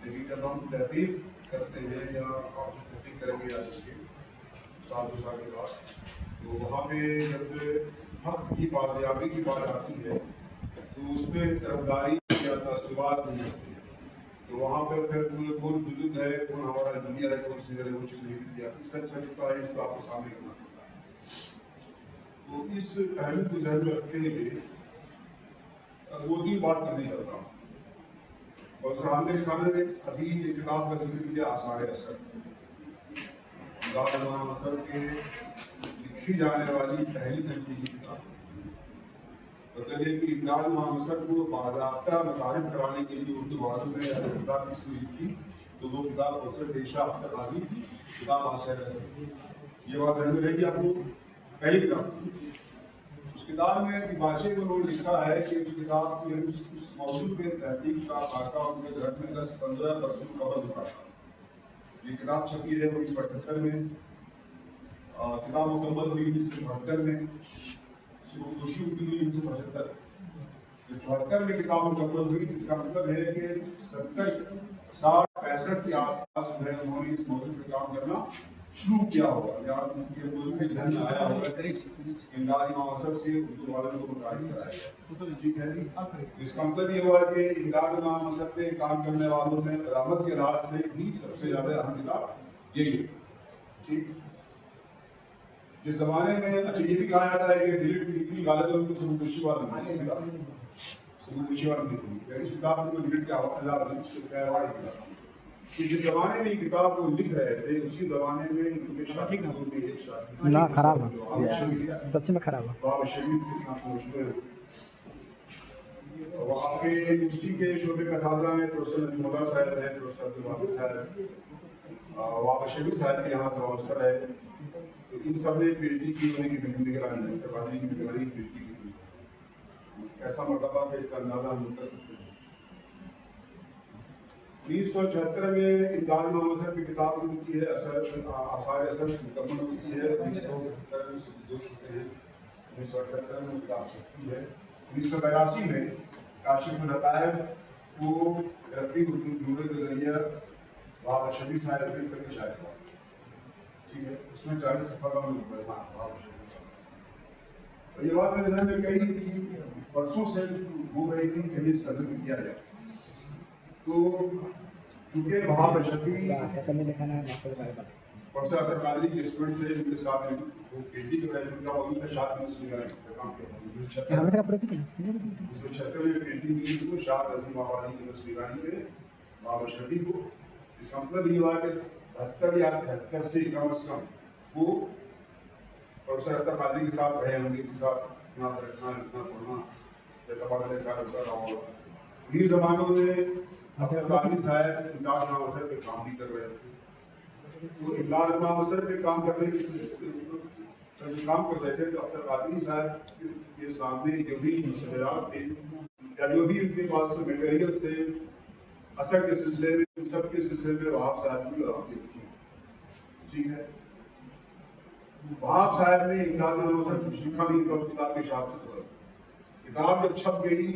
لیکن جب ہم تحقیق کرتے ہیں یا آپ تحقیق کریں گے آج کے سال 2 سال کے بعد، تو وہاں پہ جب حق کی بازیابی کی بات آتی ہے تو اس میں طرفداری یا تعصبات نہیں ہوتی ہے. تو وہاں پہ پھر کون بزرگ ہے، کون ہمارا انجینئر ہے، کون سینئر ہے، وہ چیز نہیں دی جاتی. سچ سچتا ہے اس کو آپ کو سامنے کرنا پڑتا ہے. تو اس پہلو کو ذہن میں رکھتے ہوئے 2-3 بات کرنے چاہتا ہوں. اور سامنے کے سامنے ابھی ایک کتاب کا ذکر کیا، آثار اثر. امداد امام اثر کے لکھی جانے والی پہلی تنقیدی کتاب. مطلب یہ کہ امداد امام اثر کو باضابطہ متعارف کرانے کے لیے اردو بازو میں اگر کتاب کسی نے لکھی تو وہ کتاب اکثر پیشہ اختر آدمی کتاب آثار اثر. یہ بات ذہن میں رہے گی آپ کو. پہلی کتاب اس کتاب میں بادشاہ کو انہوں نے لکھا ہے کہ اس کتاب میں اس موضوع پہ تحقیق کا خاکہ ان کے گھر میں 10-15 برسوں قبل لکھا تھا. یہ کتاب چھپی ہے 1978 میں. کتاب مکمل ہوئی 1972 میں. خوشی ہوئی 1975. جو 74 میں کتاب مکمل ہوئی، جس کا مطلب ہے کہ 70-60-65 کے آس پاس جو ہے انہوں نے اس موضوع پہ کام کرنا شروع کیا ہوگا. یا یہ موضوع کے ذہن میں آیا ہوگا امداد امام اثر سے اردو والوں کو متعارف کرایا. ٹھیک ہے. اس کا مطلب یہ ہوا کہ امداد امام اثر پہ کام کرنے والوں میں قدامت کے راز سے بھی سب سے زیادہ اہم کتاب یہی ہے. ٹھیک. جس زمانے میں اچھا یہ بھی کہا جاتا ہے کہ ڈیلیٹ کی نکلی غالب ان کو سمودشی واد نہیں سمودشی واد نہیں ہے. اس کتاب کو ڈیلیٹ کیا ہوا پیروار کتاب کہ جس زمانے میں یہ کتاب کو لکھ رہے تھے اسی زمانے میں ان کے شاعری میں ایک شاعر نہ خراب ہے، سچ میں خراب ہے. باب شریف کے نام سے مشہور ہے. وہاں کے یونیورسٹی کے شعبے کا اساتذہ میں پروفیسر نجم اللہ صاحب ہیں، پروفیسر عبدالواحد صاحب، وہاں شریف صاحب کے یہاں سوالسر ہے. تو ان سب نے پی ایچ ڈی کی ہونے کی نگرانی ہے، تبادلی کی نگرانی پی ایچ ڈی کی. ایسا مرتبہ ہے، اس کا اندازہ ہم کر سکتے ہیں. 1974 میں امداد امام اثر کی کتاب لکھی ہے آثار اثر مکمل ہوتی ہے. 1978 میں دو چھپے ہیں. 1978 میں کتاب چھپتی ہے. 1982 میں کاشف الحقائق کو رفیع الدین کے ذریعے بابا شبیر صاحب نے کر کے شائع کیا. ٹھیک ہے. اس میں 40 صفحہ کا مقدمہ ہے بابا شبیر صاحب. اور یہ بات میرے ذہن میں کئی برسوں سے ہو رہی تھی کہ اس کا ذکر کیا جائے. تو چونکہ وہاں بشری پروفیسر اطہر قادری کے اسٹوڈنٹ تھے جن کے ساتھ میں وہ پی ایچ ڈی کے گریجویٹ کا موجود ہے. شاہد میں کام کیا 1976 میں پی ایچ ڈی ملی تھی. شاہد عظیم آبادی کی تصویرانی میں بابا شفیع کو. اس کا مطلب یہ ہوا کہ 72 یا 73 سے کم از کم وہ پروفیسر اطہر قادری کے ساتھ رہے ہوں گے، کے ساتھ اتنا پڑھنا تبادلہ کار ہوتا رہا ہوگا. انہیں زمانوں میں اطہر قادری صاحب امداد امام اثر پہ کام بھی کر رہے تھے. تو امداد امام اثر پہ کام کرنے کے کام کر رہے تھے تو اطہر قادری صاحب کے سامنے جو بھی مستجدات تھے یا جو بھی ان کے پاس میٹیریلس تھے اثر کے سلسلے میں، ان سب کے سلسلے میں وہاب صاحب کی رابطے تھی. ٹھیک ہے. وہاب صاحب نے امداد امام اثر کچھ لکھا نہیں تھا. اس کتاب کے اشاعت سے کتاب جب چھپ گئی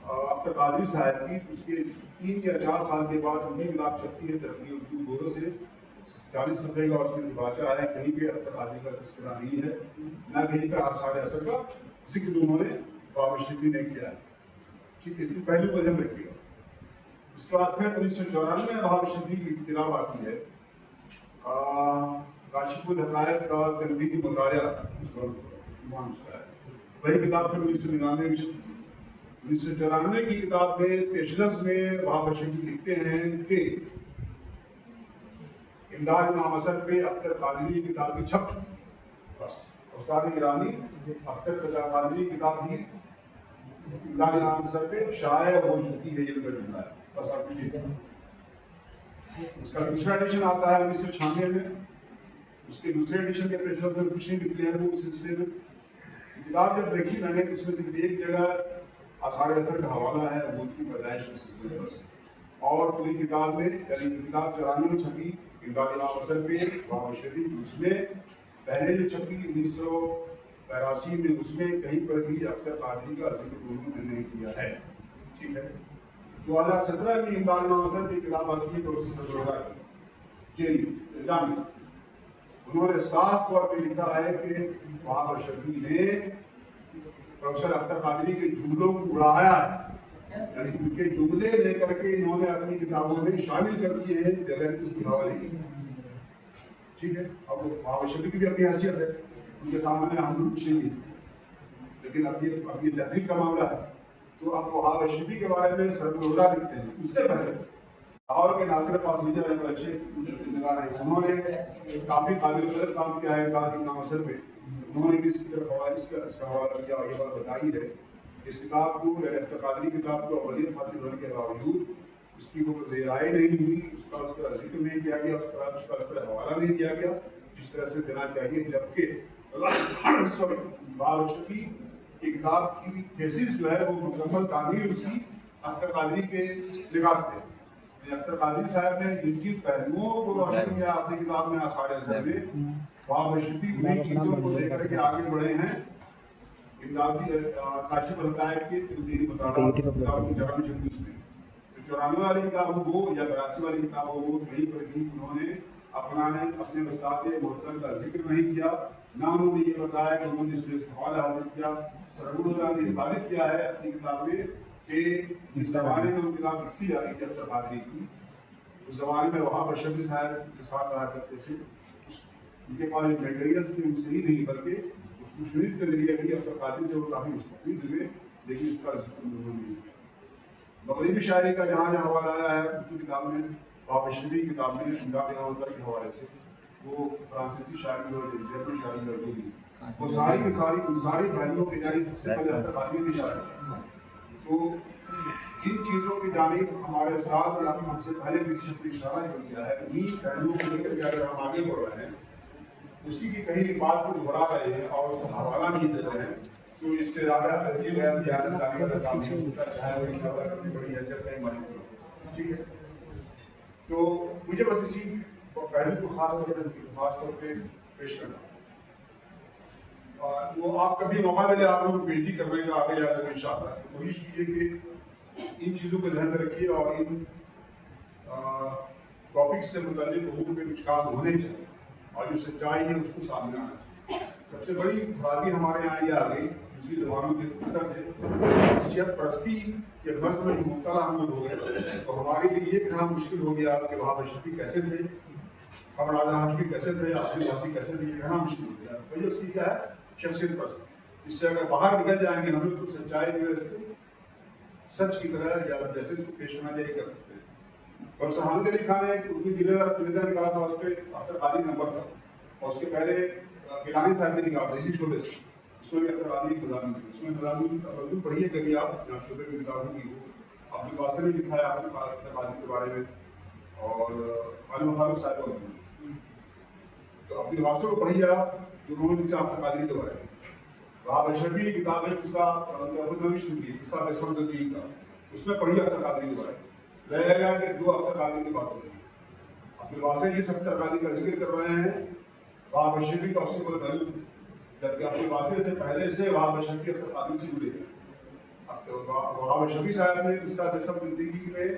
اطہر قادری صاحب کی، اس کے 3 یا 4 سال کے بعد انہیں کتاب چھپتی ہے ترقی اردو دوروں سے. 40 صفحے کا اس میں ڈباچہ ہے. کہیں پہ اطہر قادری کا تذکرہ نہیں ہے، نہ کہیں پہ آثار اثر کا ذکر انہوں نے بابا شفیع نے کیا ہے. ٹھیک ہے. پہلو کو ذہن رکھیے گا. اس کے بعد پھر 1994 میں بابا شفیع کی کتاب آتی ہے کاشف الحقائق کا تنقیدی مطالعہ. وہی کتاب پھر 1999 میں چھپی. 1994 کی کتاب میں پیشنس میں بابا شفیع لکھتے ہیں کہ امداد امام اثر پہ اطہر قادری کی کتاب کی چھپ چکی. بس استاد گرامی اطہر قادری کی کتاب بھی امداد امام اثر پہ شائع ہو چکی ہے. یہ لکھا ہے بس آپ کچھ نہیں. اس کا دوسرا ایڈیشن آتا ہے 1996 میں. اس کے دوسرے ایڈیشن کے پیشنس میں کچھ نہیں لکھتے ہیں وہ اس سلسلے میں. کتاب جب دیکھی میں نے اس میں سے ایک جگہ آثار اثر کا حوالہ ہے وہ کی پیدائش کے سلسلے پر سے، اور پوری کتاب میں یعنی کتاب 94 میں چھپی امداد امام اثر پہ بابا شفیع، اس میں پہلے جو چھپی 1982 میں، اس میں کہیں پر بھی اطہر قادری کا ذکر انہوں نے نہیں کیا ہے. ٹھیک ہے. 2017 میں امداد امام کی کتاب آتی ہے پروفیسر زہرا کی جامی، انہوں نے صاف طور پہ لکھا ہے کہ وہاب اشرفی نے پروفیسر اختر قادری کے جملوں کو اڑایا ہے، یعنی ان کے جملے لے کر کے انہوں نے اپنی کتابوں میں شامل کر دیے ہیں بغیر کسی حوالے کے. ٹھیک ہے، اب وہاب اشرفی کی بھی اپنی حیثیت ہے، ان کے سامنے ہم لوگ کچھ نہیں، لیکن اب یہ تحقیق کا معاملہ ہے. تو اب وہاب اشرفی کے بارے میں سرگزشت لکھتے ہیں. اس سے پہلے لاہور کے ناصر پاس لیجر ہیں، اچھے نگار ہیں، انہوں نے کافی قابل قدر کام کیا ہے امداد امام حسن میں. انہوں نے اس کی طرف اس کا حوالہ کیا اور یہ بات بتائی ہے اس کتاب کو اختر قادری کتاب کو اولین حاصل ہونے کے باوجود اس کی کوئی ذرائع نہیں ہوئی، اس کا ذکر نہیں کیا گیا، اس کا حوالہ نہیں دیا گیا جس طرح سے دینا چاہیے. جبکہ وہاب اشرفی کی کتاب کی تھیسس جو ہے وہ مکمل تعمیر اس کی اختر قادری کے نگاہ سے. اختر قادری صاحب نے جن کی پہلوؤں کو روشن کیا اپنی کتاب میں آثار اثر میں، وہاب اشرفی انہیں چیزوں کو لے کر کے آگے بڑھے ہیں. امدادی کاشف الحقائق کے تنظیمی مطالعات کتاب کی جگہ میں چھپی اس میں 94 والی کتاب ہو یا 82 والی کتاب ہو، کہیں پر بھی انہوں نے اپنے استاد محترم کا ذکر نہیں کیا، نہ انہوں نے یہ بتایا کہ انہوں نے اس سے حوالہ حاصل کیا. سرگزشت نے ثابت کیا ہے اپنی کتاب میں کہ جس زمانے میں وہ کتاب لکھی جا رہی تھی اختر قادری کی، اس زمانے میں وہاب اشرفی صاحب کے ساتھ رہا کرتے تھے. ان کے پاس میٹیریلس تھے ان سے ہی نہیں بلکہ مشہور کے ذریعے بھی اختر قادری سے وہ کافی مستفید ہوئے، لیکن اس کا ذکر انہوں نے نہیں کیا. مغربی شاعری کا جہاں جہاں حوالہ آیا ہے اردو کتاب میں، وہاب اشرفی کی کتاب میں امداد امام حسن کے حوالے سے، وہ فرانسیسی شاعری اور جرمن شاعری اور اردو، وہ ساری کی ساری ان ساری پہلوؤں کے جانب سب سے پہلے اختر قادری کی شاعری. تو جن چیزوں کی جانب ہمارے استاد نے ہم سے پہلے بھی اشارہ کیا ہے، انہیں پہلوؤں کو لے کر کے اگر ہم آگے بڑھ رہے ہیں، اسی کی کہیں بات کو دہرا رہے ہیں اور اس کا حوالہ نہیں دے رہے ہیں، تو اس سے زیادہ تہذیب ہے زیادہ جانے کا کام نہیں ہوتا ہے. وہ اشارہ کرنے بڑی حیثیت کا ہی مانی. ٹھیک ہے، تو مجھے بس اسی پہلو کو خاص طور پہ پیش کرنا. وہ آپ کبھی موقع ملے آپ لوگ پی ایچ ڈی کرنے کا آگے جا کر انشاءاللہ کوشش کیجیے کہ ان چیزوں کو ذہن میں رکھیے اور ان ٹاپکس سے متعلق حقوق پہ کچھ کام ہونے چاہیے اور جو سچائی ہے اس کو سامنے آنا. سب سے بڑی خرابی ہمارے یہاں یہ آ گئی دوسری زبانوں کے اثر سے، حیثیت پرستی کے مرض میں جو مبتلا ہم لوگ ہو گئے، تو ہمارے لیے یہ کہنا مشکل ہو گیا کہ وہاب اشرفی کیسے تھے، قمر اعظم ہاشمی کیسے تھے، عبد الواسی کیسے تھے، یہ کہنا مشکل ہو گیا. وجہ اس کی کیا ہے؟ شخصیت پرست. اس سے اگر باہر نکل جائیں گے ہم لوگ تو سچائی جو ہے سچ کی طرح یا جیسے اس کو پیش کرنا چاہیے کر سکتے ہیں. اور حامد علی خان نے ایک اردو جریدہ نکالا تھا، اس پہ اختر قادری نمبر تھا، اور اس کے پہلے گیلانی صاحب نے نکالا تھا اسی شعبے سے، اس میں اختر قادری کی مضامین تھی. اس میں مضامین اردو پڑھیے کبھی آپ یہاں شعبے میں کتابوں کی ہو. عبد الواسی نے لکھا ہے اختر قادری کے بارے میں اور عالم فاروق صاحب کو. تو عبد الواسی کو پڑھیے آپ جو انہوں نے لکھا اختر قادری کے بارے میں. وہاب اشرفی کی کتاب ہے قصہ بسم الدین کا، اس میں پڑھی اختر قادری کے بارے میں. لگے گا کہ دو اختر قادری کی بات ہو رہی ہے. عبد الواسی جس اختر قادری کا ذکر کر رہے ہیں وہاب اشرفی کا اس سے کوئی تعلق نہیں، جبکہ عبد الواسی سے پہلے سے وہاب اشرفی اختر قادری سے جڑے ہیں. وہاب اشرفی صاحب نے قصہ بسم زندگی میں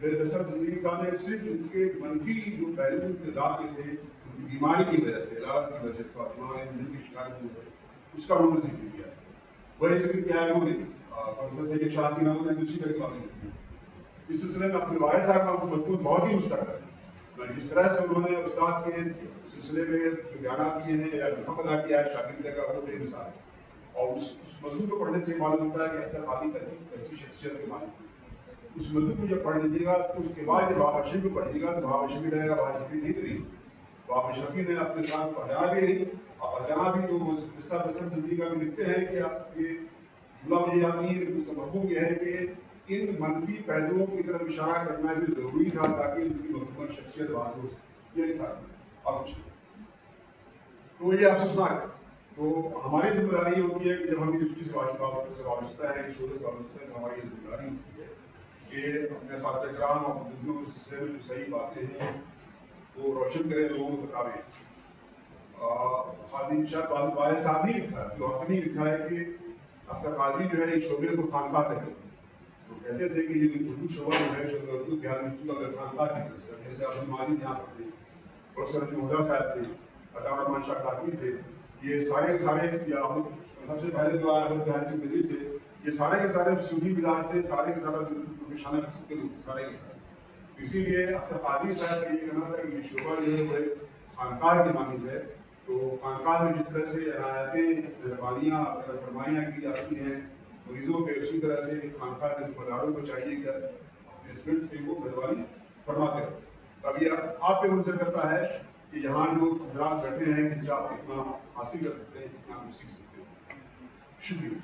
بسم زندگی کا نے صرف ان کے منفی جو پہلو ابتدا کے تھے ان کی بیماری کی وجہ سے، علاج کی وجہ سے، فاطمہ کی شکایت کی وجہ سے، اس کا انہوں نے ذکر کیا ہے. وہی ذکر کیا ہے انہوں نے پروفیسر سید شاہ حسین احمد نے دوسری طریقہ کی. اس سلسلے میں عبد الواحد صاحب کا مضمون بہت ہی مستقل ہے. جس طرح سے انہوں نے استاد کے سلسلے میں جو بیانات کیے ہیں یا جو حق ادا کیا ہے شاگردہ کا، وہ بے مثال ہے. اور اس مضمون کو پڑھنے سے معلوم ہوتا ہے کہ اختر قادری کیسی شخصیت کے مالک ہیں. اس مضمون کو جب پڑھ لیجیے گا تو اس کے بعد جب وہاب اشرفی کو پڑھیے گا تو وہاب اشرفی رہے گا وہاب اشرفی نہیں. وہاب اشرفی نے اپنے ساتھ پڑھا بھی نہیں اور جہاں بھی تو قصہ بسم زندگی کا بھی لکھتے ہیں کہ آپ یہ جملہ مجھے یاد نہیں ہے لیکن مفہوم یہ ہے کہ ان منفی پہلوؤں کی طرف اشارہ کرنا بھی ضروری تھا تاکہ ان کی مکمل شخصیت واضح ہو سکے. یہ لکھا اور کچھ تو یہ افسوسناک ہے. تو ہماری ذمہ داری یہ ہوتی ہے کہ جب ہم یونیورسٹی سے وابستہ ہیں، شعبے سے وابستہ ہیں، تو ہماری یہ ذمہ داری ہوتی ہے کہ اپنے اساتذہ کرام اور بزرگوں کے سلسلے میں جو صحیح باتیں ہیں وہ روشن کریں، لوگوں کو بتاویں. خادم شاہ باز صاحب نہیں لکھا ہے، لوحفی نہیں لکھا ہے کہ اختر قادری جو ہے اس شعبے کو خانقاہ کہتے ہیں. تو کہتے تھے کہ یہ اردو شعبہ جو ہے اردو بہار انسٹیٹیوٹ آف خانقاہ کی طرف سے، جیسے عبد المالک یہاں پر تھے، پروفیسر محدہ صاحب تھے، عطا رحمان شاہ کافی تھے، یہ سارے کے سارے یا سب سے پہلے جو آئے بہار سے مدیر تھے، یہ سارے کے سارے سودھی ملاج تھے، سارے کے سارے پروفیشنل قسم کے لوگ، سارے کے سارے. اسی لیے قادری صاحب کا یہ کہنا تھا کہ یہ شعبہ جو ہے وہ خانقاہ کی مانند ہے. تو خانقاہ میں جس طرح سے عنایتیں مہربانیاں فرمائیاں کی جاتی ہیں مریضوں پہ، اسی طرح سے خانقاہ کے ذمہ داروں کو چاہیے کہ اپنے اسٹوڈنٹس پہ وہ مہربانی فرماتے رہو. اب یہ آپ پہ منحصر کرتا ہے کہ یہاں جو حضرات بیٹھے ہیں جن سے آپ کتنا حاصل کر سکتے ہیں، کتنا کچھ سیکھ سکتے ہیں. شکریہ.